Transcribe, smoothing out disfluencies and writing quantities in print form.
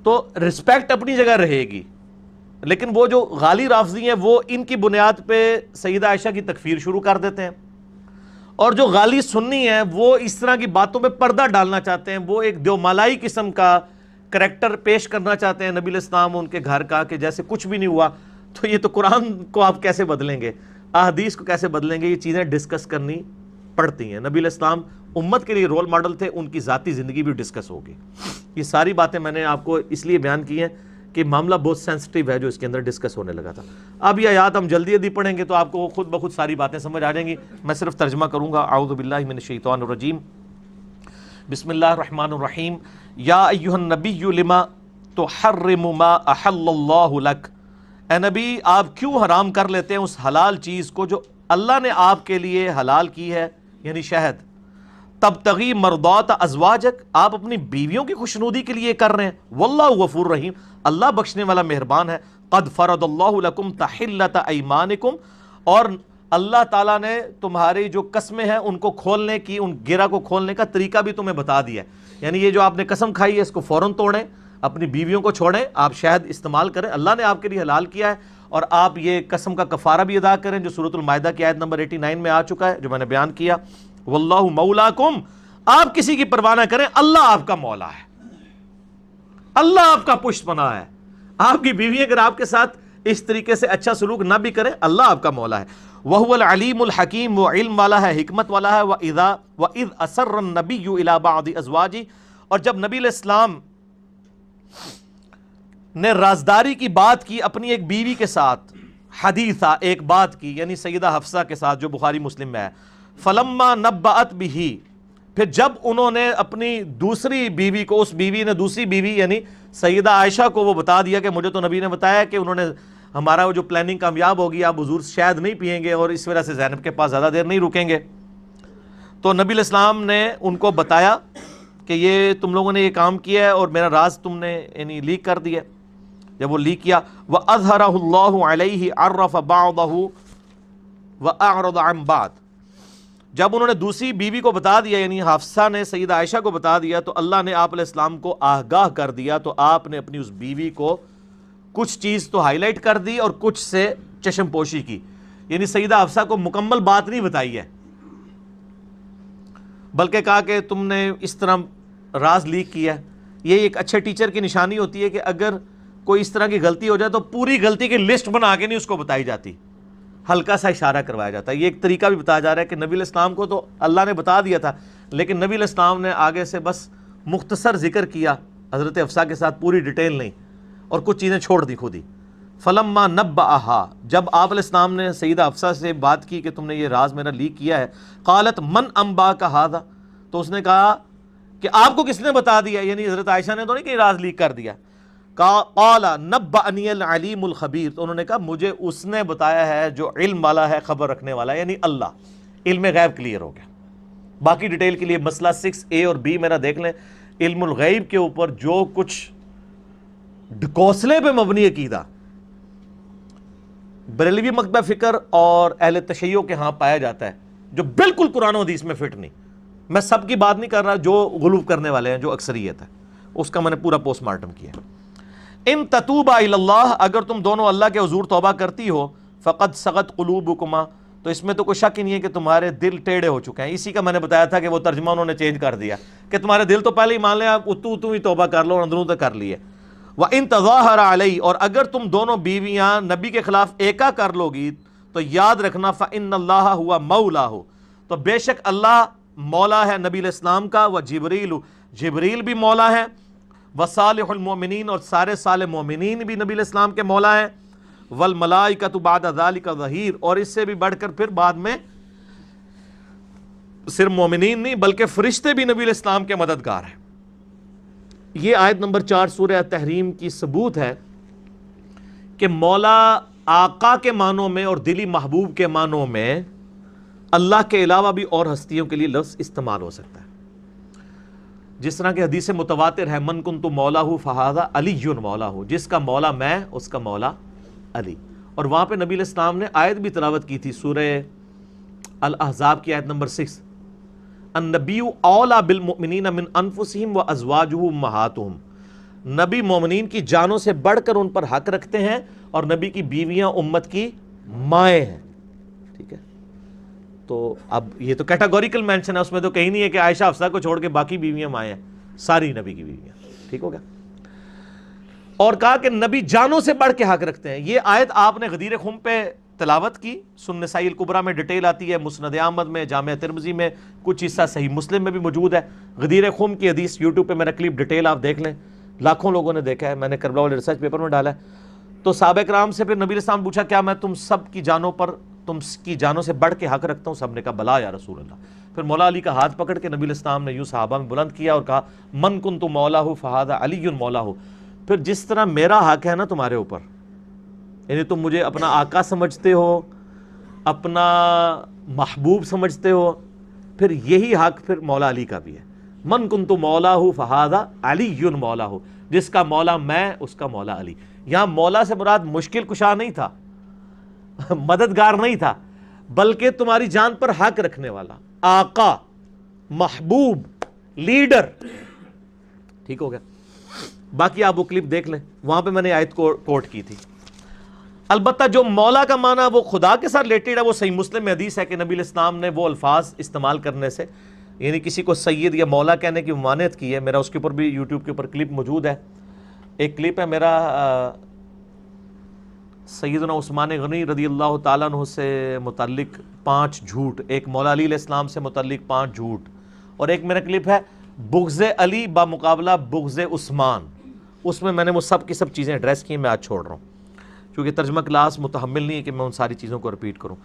تو رسپیکٹ اپنی جگہ رہے گی، لیکن وہ جو غالی رافضی ہیں وہ ان کی بنیاد پہ سیدہ عائشہ کی تکفیر شروع کر دیتے ہیں، اور جو غالی سنی ہیں وہ اس طرح کی باتوں پہ پردہ ڈالنا چاہتے ہیں، وہ ایک دیومالائی قسم کا کریکٹر پیش کرنا چاہتے ہیں نبی علیہ السلام ان کے گھر کا، کہ جیسے کچھ بھی نہیں ہوا۔ تو یہ تو قرآن کو آپ کیسے بدلیں گے، احادیث کو کیسے بدلیں گے؟ یہ چیزیں ڈسکس کرنی پڑتی ہیں۔ نبی علیہ السلام امت کے لیے رول ماڈل تھے، ان کی ذاتی زندگی بھی ڈسکس ہوگی۔ یہ ساری باتیں میں نے آپ کو اس لیے بیان کی ہیں کہ معاملہ بہت سینسٹیو ہے جو اس کے اندر ڈسکس ہونے لگا تھا۔ اب یہ آیات ہم جلدی جلدی پڑھیں گے تو آپ کو خود بخود ساری باتیں سمجھ آ جائیں گی، میں صرف ترجمہ کروں گا۔ اعوذ باللہ من الشیطان الرجیم، بسم اللہ الرحمن الرحیم۔ یا ایھا النبی لما تحرم ما احل اللہ لک، اے نبی آپ کیوں حرام کر لیتے ہیں اس حلال چیز کو جو اللہ نے آپ کے لیے حلال کی ہے، یعنی شہد۔ تبتغی مرضات ازواجک، آپ اپنی بیویوں کی خوشنودی کے لیے کر رہے ہیں۔ واللہ غفور رحیم، اللہ بخشنے والا مہربان ہے۔ قد فرض اللہ لکم تحلۃ ایمانکم، اور اللہ تعالیٰ نے تمہاری جو قسمیں ہیں ان کو کھولنے کی، ان گرہ کو کھولنے کا طریقہ بھی تمہیں بتا دیا ہے۔ یعنی یہ جو آپ نے قسم کھائی ہے اس کو فوراً توڑیں، اپنی بیویوں کو چھوڑیں، آپ شہد استعمال کریں، اللہ نے آپ کے لیے حلال کیا ہے، اور آپ یہ قسم کا کفارہ بھی ادا کریں جو سورۃ المائدہ کی آیت نمبر 89 میں آ چکا ہے، جو میں نے بیان کیا۔ واللہ مولاکم، آپ کسی کی پرواہ نہ کریں، اللہ آپ کا مولا ہے، اللہ آپ کا پشت پناہ ہے۔ آپ کی بیوی اگر آپ کے ساتھ اس طریقے سے اچھا سلوک نہ بھی کرے، اللہ آپ کا مولا ہے۔ وَهُوَ الْعَلِيمُ الْحَكِيمُ، وہ علم والا ہے، حکمت والا ہے۔ وَإِذْ أَسَرَّ النَّبِيُّ إِلَىٰ بَعْضِ أَزْوَاجِهِ، اور جب نبی علیہ السلام نے رازداری کی بات کی اپنی ایک بیوی کے ساتھ، حدیثہ ایک بات کی، یعنی سیدہ حفصہ کے ساتھ، جو بخاری مسلم میں ہے۔ فَلَمَّا نَبَّأَتْ بِهِ، پھر جب انہوں نے اپنی دوسری بیوی کو، اس بیوی نے دوسری بیوی یعنی سیدہ عائشہ کو وہ بتا دیا کہ مجھے تو نبی نے بتایا کہ انہوں نے ہمارا وہ جو پلاننگ کامیاب ہوگی، آپ حضور شاید نہیں پئیں گے اور اس وجہ سے زینب کے پاس زیادہ دیر نہیں رکیں گے، تو نبی علیہ السلام نے ان کو بتایا کہ یہ تم لوگوں نے یہ کام کیا ہے اور میرا راز تم نے یعنی لیک کر دیا۔ جب وہ لیک کیا، وَأَظْهَرَهُ اللَّهُ عَلَيْهِ عَرَّفَ بَعْضَهُ وَأَعْرَضَ عَنْ بَعْضٍ، جب انہوں نے دوسری بیوی کو بتا دیا، یعنی حفصہ نے سیدہ عائشہ کو بتا دیا، تو اللہ نے آپ علیہ السلام کو آگاہ کر دیا، تو آپ نے اپنی اس بیوی کو کچھ چیز تو ہائی لائٹ کر دی اور کچھ سے چشم پوشی کی، یعنی سیدہ حفصہ کو مکمل بات نہیں بتائی ہے، بلکہ کہا کہ تم نے اس طرح راز لیک کیا ہے۔ یہ ایک اچھے ٹیچر کی نشانی ہوتی ہے کہ اگر کوئی اس طرح کی غلطی ہو جائے تو پوری غلطی کی لسٹ بنا کے نہیں اس کو بتائی جاتی، ہلکا سا اشارہ کروایا جاتا ہے۔ یہ ایک طریقہ بھی بتایا جا رہا ہے کہ نبی علیہ السلام کو تو اللہ نے بتا دیا تھا، لیکن نبی علیہ السلام نے آگے سے بس مختصر ذکر کیا حضرت حفصہ کے ساتھ، پوری ڈیٹیل نہیں، اور کچھ چیزیں چھوڑ دی خود ہی۔ فلما نبأہا، جب آپ علیہ السلام نے سیدہ حفصہ سے بات کی کہ تم نے یہ راز میرا لیک کیا ہے، قالت من انباک ھذا، تو اس نے کہا کہ آپ کو کس نے بتا دیا، یعنی حضرت عائشہ نے تو نہیں کہ راز لیک کر دیا۔ قال نبأنی العلیم الخبیر، تو انہوں نے کہا مجھے اس نے بتایا ہے جو علم والا ہے، خبر رکھنے والا ہے، یعنی اللہ۔ علم غیب کلیئر ہو گیا۔ باقی ڈیٹیل کے لیے مسئلہ 6A اور B میرا دیکھ لیں۔ علم الغیب کے اوپر جو کچھ ڈھکوسلے پہ مبنی عقیدہ بریلوی مکتبہ فکر اور اہل تشیع کے ہاں پایا جاتا ہے، جو بالکل قرآن و حدیث میں فٹ نہیں، میں سب کی بات نہیں کر رہا، جو غلو کرنے والے ہیں، جو اکثریت ہے، اس کا میں نے پورا پوسٹ مارٹم کیا۔ ان تتوبا الی اللہ، اگر تم دونوں اللہ کے حضور توبہ کرتی ہو، فقد صغت قلوبکما، تو اس میں تو کوئی شک ہی نہیں ہے کہ تمہارے دل ٹیڑے ہو چکے ہیں۔ اسی کا میں نے بتایا تھا کہ وہ ترجمہ انہوں نے چینج کر دیا کہ تمہارے دل تو پہلے ہی مان لیں، آپ اتو ہی توبہ کر لو اور اندروں تک کر لیے۔ وَإِن تَظَاهَرَ عَلَيْهِ، اور اگر تم دونوں بیویاں نبی کے خلاف ایکا کر لو گی تو یاد رکھنا فَإِنَّ اللَّهَ هُوَ مَوْلَاهُ، تو بے شک اللہ مولا ہے نبی علیہ السلام کا، وَجِبْرِيلُ، جبریل بھی مولا ہے، وصالح المومنین، اور سارے صالح مومنین بھی نبی علیہ السلام کے مولا ہیں، والملائکۃ بعد ذلک ظہیر، اور اس سے بھی بڑھ کر پھر بعد میں صرف مومنین نہیں بلکہ فرشتے بھی نبی علیہ السلام کے مددگار ہیں۔ یہ آیت نمبر 4 سورہ تحریم کی ثبوت ہے کہ مولا آقا کے معنوں میں اور دلی محبوب کے معنوں میں اللہ کے علاوہ بھی اور ہستیوں کے لیے لفظ استعمال ہو سکتا ہے، جس طرح کہ حدیث متواتر ہے من کنت مولا فہذا علی مولا، جس کا مولا میں، اس کا مولا علی۔ اور وہاں پہ نبی علیہ السلام نے آیت بھی تلاوت کی تھی، سورہ الاحزاب کی آیت نمبر 6، النبی اولا بالمؤمنین من انفسہم وازواجہ امہاتہم، نبی مومنین کی جانوں سے بڑھ کر ان پر حق رکھتے ہیں اور نبی کی بیویاں امت کی مائیں ہیں. ٹھیک ہے, تو اب یہ تو کیٹاگوریکل مینشن ہے, اس میں تو کہیں نہیں ہے کہ عائشہ حفصہ کو چھوڑ کے باقی بیویاں مائیں ہیں, ساری نبی کی بیویاں. ٹھیک ہو گیا. اور کہا کہ نبی جانوں سے بڑھ کے حق رکھتے ہیں. یہ آیت آپ نے غدیر خم پہ تلاوت کی, سنن نسائی الکبریٰ میں ڈیٹیل آتی ہے, مسند احمد میں, جامع ترمذی میں, کچھ حصہ صحیح مسلم میں بھی موجود ہے. غدیر خم کی حدیث یوٹیوب پہ میرا کلپ ڈیٹیل آپ دیکھ لیں, لاکھوں لوگوں نے دیکھا ہے, میں نے کربلا والے ریسرچ پیپر میں ڈالا ہے. تو صحابہ کرام سے پھر نبی علیہ السلام پوچھا کیا میں تم سب کی جانوں پر, تم کی جانوں سے بڑھ کے حق رکھتا ہوں؟ سب نے کہا بلا یا رسول اللہ. پھر مولا علی کا ہاتھ پکڑ کے نبی علیہ السلام نے یوں صحابہ میں بلند کیا اور کہا من کنت مولاه فہذا علی مولاه. پھر جس طرح میرا حق ہے نا تمہارے اوپر, یعنی تم مجھے اپنا آقا سمجھتے ہو, اپنا محبوب سمجھتے ہو, پھر یہی حق پھر مولا علی کا بھی ہے. من کنت مولاه فہذا علی مولاه, جس کا مولا میں اس کا مولا علی. یہاں مولا سے مراد مشکل کشا نہیں تھا, مددگار نہیں تھا, بلکہ تمہاری جان پر حق رکھنے والا, آقا, محبوب, لیڈر. ٹھیک ہو گیا. باقی آپ وہ کلپ دیکھ لیں, وہاں پہ میں نے آیت کو کوٹ کی تھی. البتہ جو مولا کا معنی وہ خدا کے ساتھ ریلیٹڈ ہے, وہ صحیح مسلم میں حدیث ہے کہ نبی علیہ السلام نے وہ الفاظ استعمال کرنے سے, یعنی کسی کو سید یا مولا کہنے کی ممانعت کی ہے. میرا اس کے اوپر بھی یوٹیوب کے اوپر کلپ موجود ہے. ایک کلپ ہے میرا سیدنا عثمان غنی رضی اللہ تعالیٰ عنہ سے متعلق 5 جھوٹ, ایک مولا علی علیہ السلام سے متعلق 5 جھوٹ, اور ایک میرا کلپ ہے بغض علی بمقابلہ بغض عثمان. اس میں نے وہ سب کی سب چیزیں ایڈریس کی ہیں. میں آج چھوڑ رہا ہوں کیونکہ ترجمہ کلاس متحمل نہیں ہے کہ میں ان ساری چیزوں کو رپیٹ کروں.